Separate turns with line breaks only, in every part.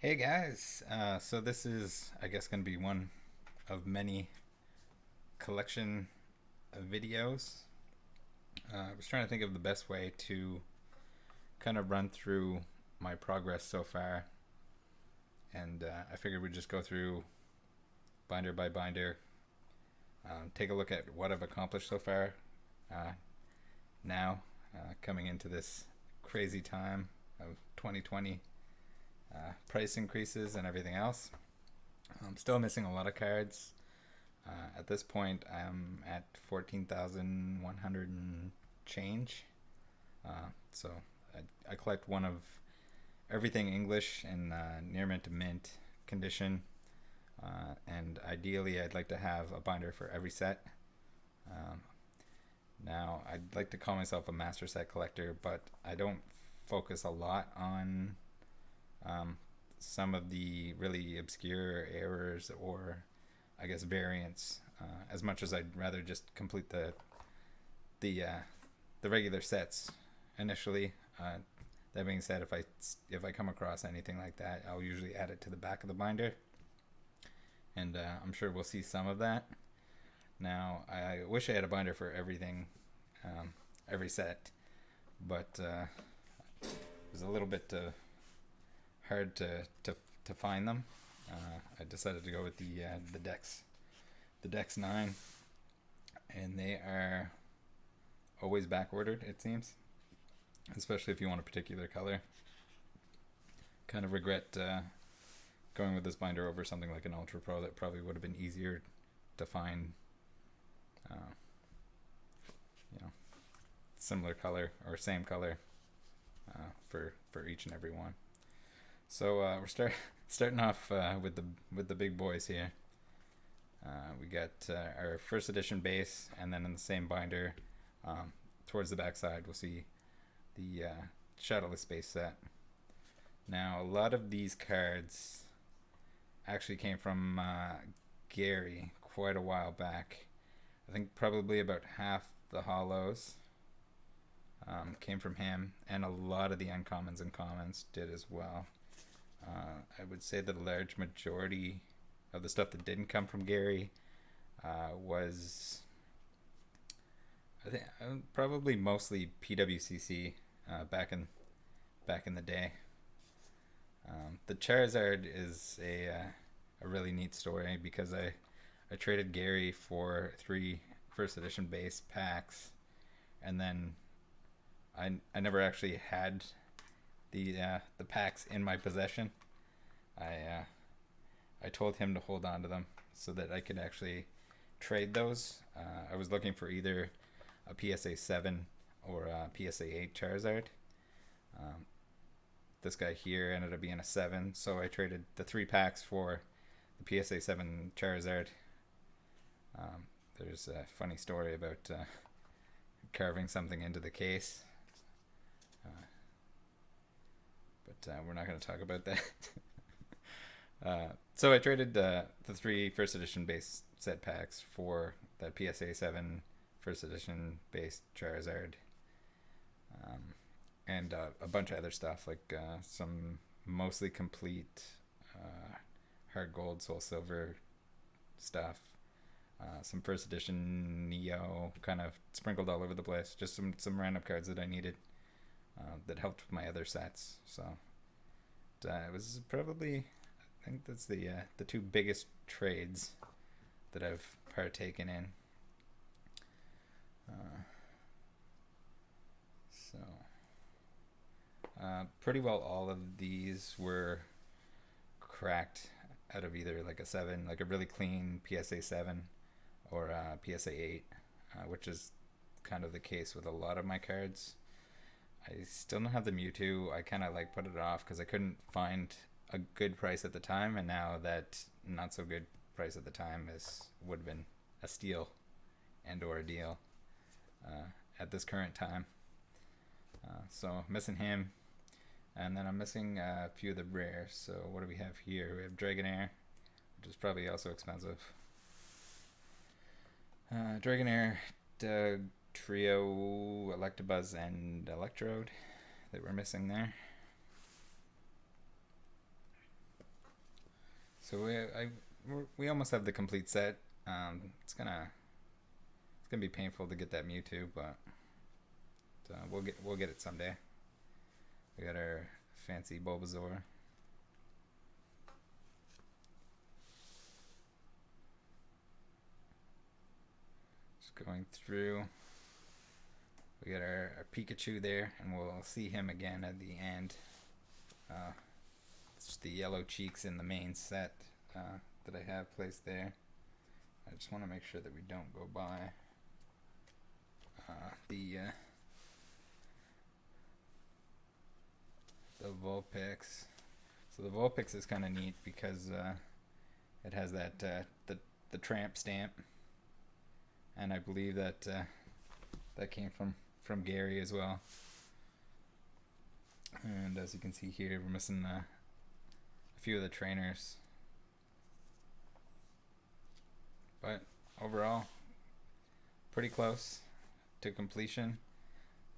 Hey guys, so this is, I guess, going to be one of many collection of videos. I was trying to think of the best way to kind of run through my progress so far, and I figured we'd just go through binder by binder, take a look at what I've accomplished so far uh, now, coming into this crazy time of 2020, price increases and everything else. I'm still missing a lot of cards. At this point, I'm at 14,100 and change. So I collect one of everything English in near mint to mint condition. And ideally, I'd like to have a binder for every set. Um, Now, I'd like to call myself a master set collector, but I don't focus a lot on um, some of the really obscure errors or, I guess, variants, as much as I'd rather just complete the uh, the regular sets initially. That being said, if I come across anything like that, I'll usually add it to the back of the binder, and I'm sure we'll see some of that. Now, I wish I had a binder for everything, every set, but it was a little bit hard to find them. I decided to go with the Dex 9, and they are always back ordered, it seems, especially if you want a particular color. Kind of regret going with this binder over something like an Ultra Pro that probably would have been easier to find, uh, you know, similar color or same color for each and every one. So starting off with the big boys here. We got our first edition base, and then in the same binder, towards the back side, we'll see the Shadowless base set. Now, a lot of these cards actually came from Gary quite a while back. I think probably about half the hollows came from him, and a lot of the uncommons and commons did as well. I would say that a large majority of the stuff that didn't come from Gary was, I think, probably mostly PWCC back in the day. The Charizard is a really neat story because I traded Gary for 3 first edition base packs, and then I never actually had the packs in my possession. I told him to hold on to them so that I could actually trade those. I was looking for either a PSA 7 or a PSA 8 Charizard. This guy here ended up being a 7, so I traded the 3 packs for the PSA 7 Charizard. There's a funny story about carving something into the case, but we're not going to talk about that. So I traded the 3 first edition base set packs for that PSA 7 first edition base Charizard, and a bunch of other stuff like some mostly complete hard gold, soul silver stuff, some first edition Neo kind of sprinkled all over the place, just some random cards that I needed that helped with my other sets. So it was probably, I think that's the 2 biggest trades that I've partaken in. So pretty well all of these were cracked out of either like a 7, like a really clean PSA 7, or PSA 8, which is kind of the case with a lot of my cards. I still don't have the Mewtwo. I kind of like put it off because I couldn't find a good price at the time, and now that not so good price at the time would have been a steal and or a deal at this current time. So missing him, and then I'm missing a few of the rares. So what do we have here? We have Dragonair, which is probably also expensive. Dragonair, Trio, Electabuzz, and Electrode that we're missing there. So we almost have the complete set. It's gonna be painful to get that Mewtwo, but we'll get it someday. We got our fancy Bulbasaur. Just going through. We got our Pikachu there, and we'll see him again at the end. It's just the yellow cheeks in the main set that I have placed there. I just want to make sure that we don't go by the Vulpix. So the Vulpix is kind of neat because it has that the tramp stamp, and I believe that that came from Gary as well. And as you can see here, we're missing a few of the trainers, but overall pretty close to completion.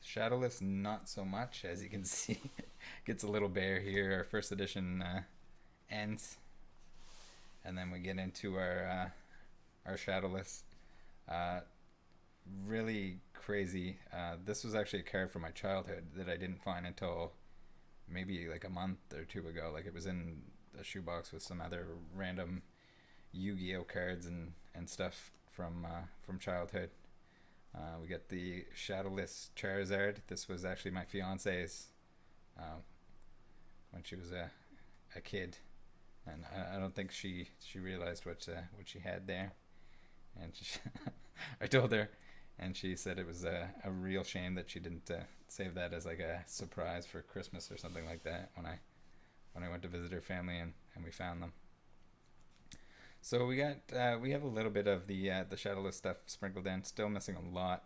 Shadowless not so much, as you can see. Gets a little bare here. Our first edition ends, and then we get into our Shadowless. Really crazy. This was actually a card from my childhood that I didn't find until maybe like a month or two ago. Like, it was in a shoebox with some other random Yu-Gi-Oh cards and stuff from childhood. We got the Shadowless Charizard. This was actually my fiance's when she was a kid, and I don't think she realized what she had there. And I told her, and she said it was a real shame that she didn't save that as like a surprise for Christmas or something like that when I went to visit her family and we found them. So we have a little bit of the Shadowless stuff sprinkled in. Still missing a lot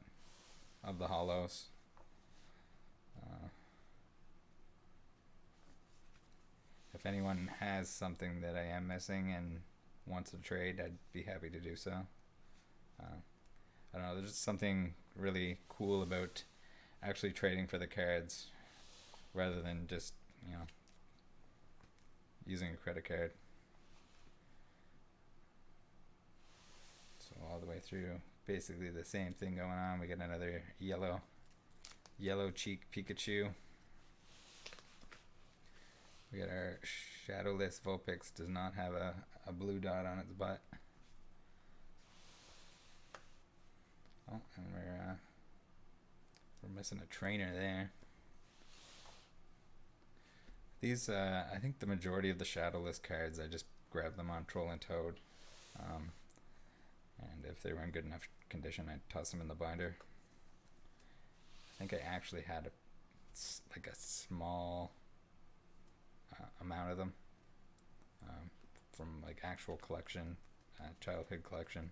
of the hollows. If anyone has something that I am missing and wants to trade, I'd be happy to do so. I don't know, there's just something really cool about actually trading for the cards rather than just, using a credit card. So all the way through, basically the same thing going on. We got another yellow cheek Pikachu. We got our Shadowless Vulpix. Does not have a blue dot on its butt. Oh, and we're missing a trainer there. These, I think the majority of the Shadowless cards, I just grabbed them on Troll and Toad. And if they were in good enough condition, I'd toss them in the binder. I think I actually had a small amount of them from like actual collection, childhood collection.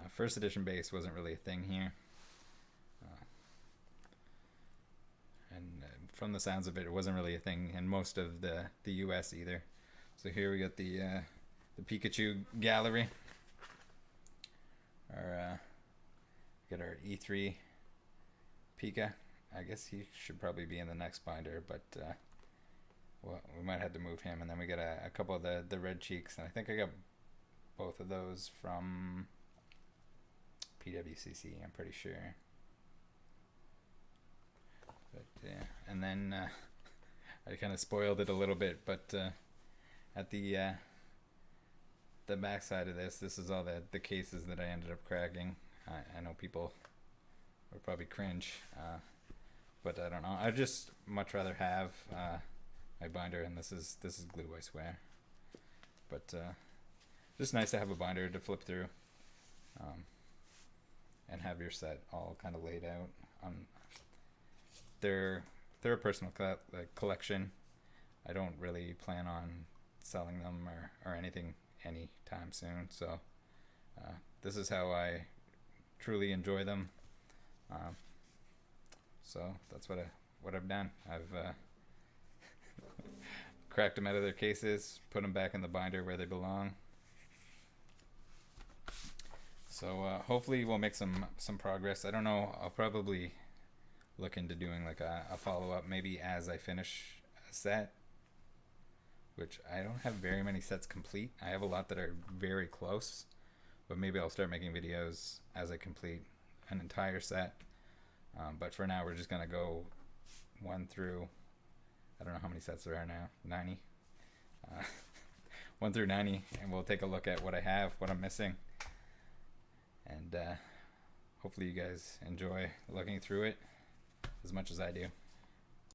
First edition base wasn't really a thing here, and from the sounds of it, it wasn't really a thing in most of the US either. So here we got the Pikachu gallery. Get our E3 Pika. I guess he should probably be in the next binder, but well, we might have to move him. And then we got a couple of the red cheeks, and I think I got both of those from PWCC, I'm pretty sure. But yeah, and then I kind of spoiled it a little bit, but at the back side of this is all the cases that I ended up cracking. I know people would probably cringe, but I don't know. I'd just much rather have my binder, and this is glue, I swear. But just nice to have a binder to flip through, and have your set all kind of laid out. They're a personal collection. I don't really plan on selling them or anything anytime soon. So this is how I truly enjoy them. So that's what I've done. I've cracked them out of their cases, put them back in the binder where they belong. So hopefully we'll make some progress. I don't know. I'll probably look into doing like a follow-up maybe as I finish a set, which I don't have very many sets complete. I have a lot that are very close, but maybe I'll start making videos as I complete an entire set. But for now, we're just gonna go 1 through, I don't know how many sets there are now, 90. 1 through 90, and we'll take a look at what I have, what I'm missing, and hopefully you guys enjoy looking through it as much as I do.